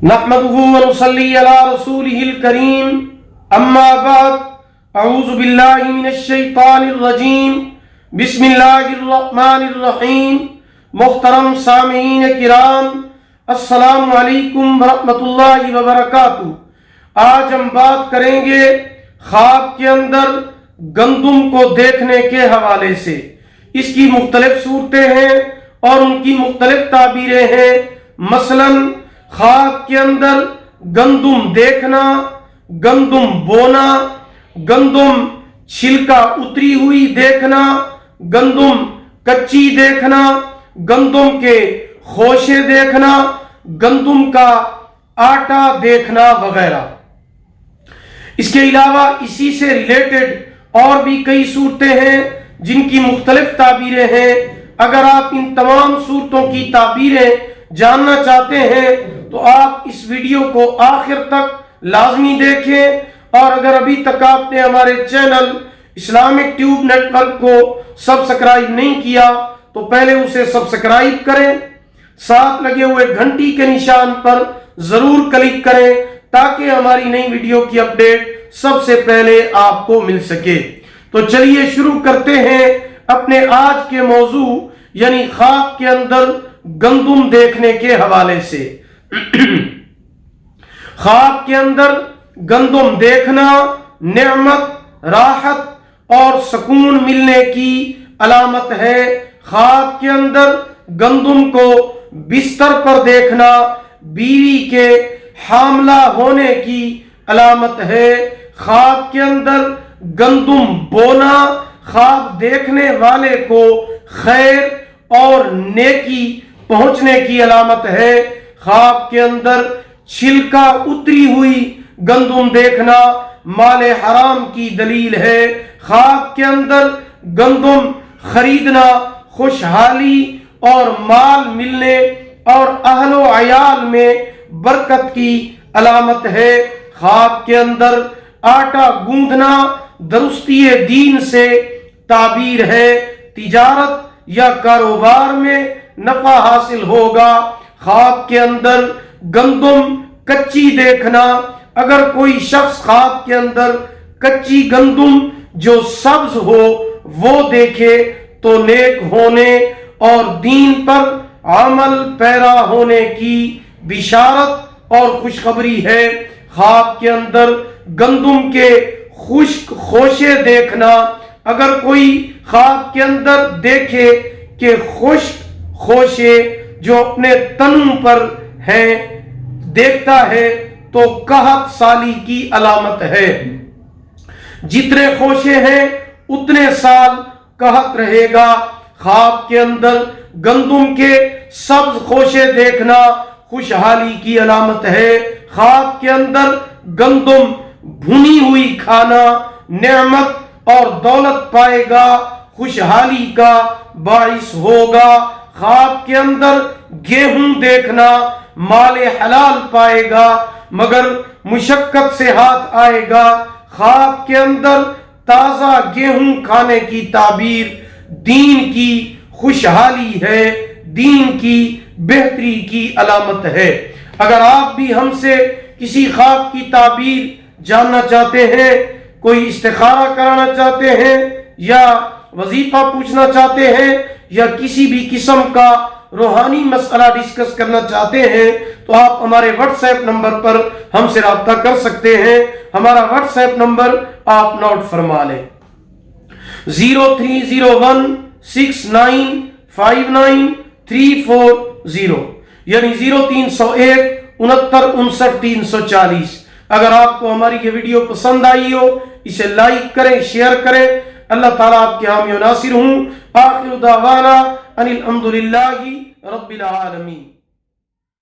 نحمده ونصلي على رسوله الكريم اما بعد اعوذ باللہ من الشیطان الرجیم بسم اللہ الرحمن الرحیم محترم سامعین کرام السلام علیکم ورحمۃ اللہ وبرکاتہ۔ آج ہم بات کریں گے خواب کے اندر گندم کو دیکھنے کے حوالے سے۔ اس کی مختلف صورتیں ہیں اور ان کی مختلف تعبیریں ہیں۔ مثلاً خواب کے اندر گندم دیکھنا، گندم بونا، گندم چھلکا اتری ہوئی دیکھنا، گندم کچی دیکھنا، گندم کے خوشے دیکھنا، گندم کا آٹا دیکھنا وغیرہ۔ اس کے علاوہ اسی سے ریلیٹڈ اور بھی کئی صورتیں ہیں جن کی مختلف تعبیریں ہیں۔ اگر آپ ان تمام صورتوں کی تعبیریں جاننا چاہتے ہیں تو آپ اس ویڈیو کو آخر تک لازمی دیکھیں، اور اگر ابھی تک آپ نے ہمارے channel Islamic tube network کو سبسکرائب نہیں کیا تو پہلے اسے سبسکرائب کریں، ساتھ لگے ہوئے گھنٹی کے نشان پر ضرور کلک کریں تاکہ ہماری نئی ویڈیو کی اپڈیٹ سب سے پہلے آپ کو مل سکے۔ تو چلیے شروع کرتے ہیں اپنے آج کے موضوع یعنی خواب کے اندر گندم دیکھنے کے حوالے سے۔ خواب کے اندر گندم دیکھنا نعمت، راحت اور سکون ملنے کی علامت ہے۔ خواب کے اندر گندم کو بستر پر دیکھنا بیوی کے حاملہ ہونے کی علامت ہے۔ خواب کے اندر گندم بونا خواب دیکھنے والے کو خیر اور نیکی پہنچنے کی علامت ہے۔ خواب کے اندر چھلکا اتری ہوئی گندم دیکھنا مال حرام کی دلیل ہے۔ خواب کے اندر گندم خریدنا خوشحالی اور مال ملنے اور اہل و عیال میں برکت کی علامت ہے۔ خواب کے اندر آٹا گوندھنا درستی دین سے تعبیر ہے، تجارت یا کاروبار میں نفع حاصل ہوگا۔ خواب کے اندر گندم کچی دیکھنا، اگر کوئی شخص خواب کے اندر کچی گندم جو سبز ہو وہ دیکھے تو نیک ہونے اور دین پر عمل پیرا ہونے کی بشارت اور خوشخبری ہے۔ خواب کے اندر گندم کے خشک خوشے دیکھنا، اگر کوئی خواب کے اندر دیکھے کہ خشک خوشے جو اپنے تنوں پر ہیں دیکھتا ہے تو قحط سالی کی علامت ہے۔ جتنے خوشے ہیں اتنے سال قحط رہے گا۔ خواب کے اندر گندم کے سبز خوشے دیکھنا خوشحالی کی علامت ہے۔ خواب کے اندر گندم بھنی ہوئی کھانا نعمت اور دولت پائے گا، خوشحالی کا باعث ہوگا۔ خواب کے اندر گیہوں دیکھنا مال حلال پائے گا مگر مشقت سے ہاتھ آئے گا۔ خواب کے اندر تازہ گیہوں کھانے کی تعبیر دین کی خوشحالی ہے، دین کی بہتری کی علامت ہے۔ اگر آپ بھی ہم سے کسی خواب کی تعبیر جاننا چاہتے ہیں، کوئی استخارہ کرانا چاہتے ہیں یا وظیفہ پوچھنا چاہتے ہیں یا کسی بھی قسم کا روحانی مسئلہ ڈسکس کرنا چاہتے ہیں تو آپ ہمارے واٹس ایپ نمبر پر ہم سے رابطہ کر سکتے ہیں۔ ہمارا واٹس ایپ نمبر آپ نوٹ فرما لیں، 0301 6959 340 یعنی 0301 69 340۔ اگر آپ کو ہماری یہ ویڈیو پسند آئی ہو اسے لائک کریں، شیئر کریں۔ اللہ تعالیٰ آپ کے حامی و ناصر ہوں۔ آخر دعوانا ان الحمدللہ رب العالمین۔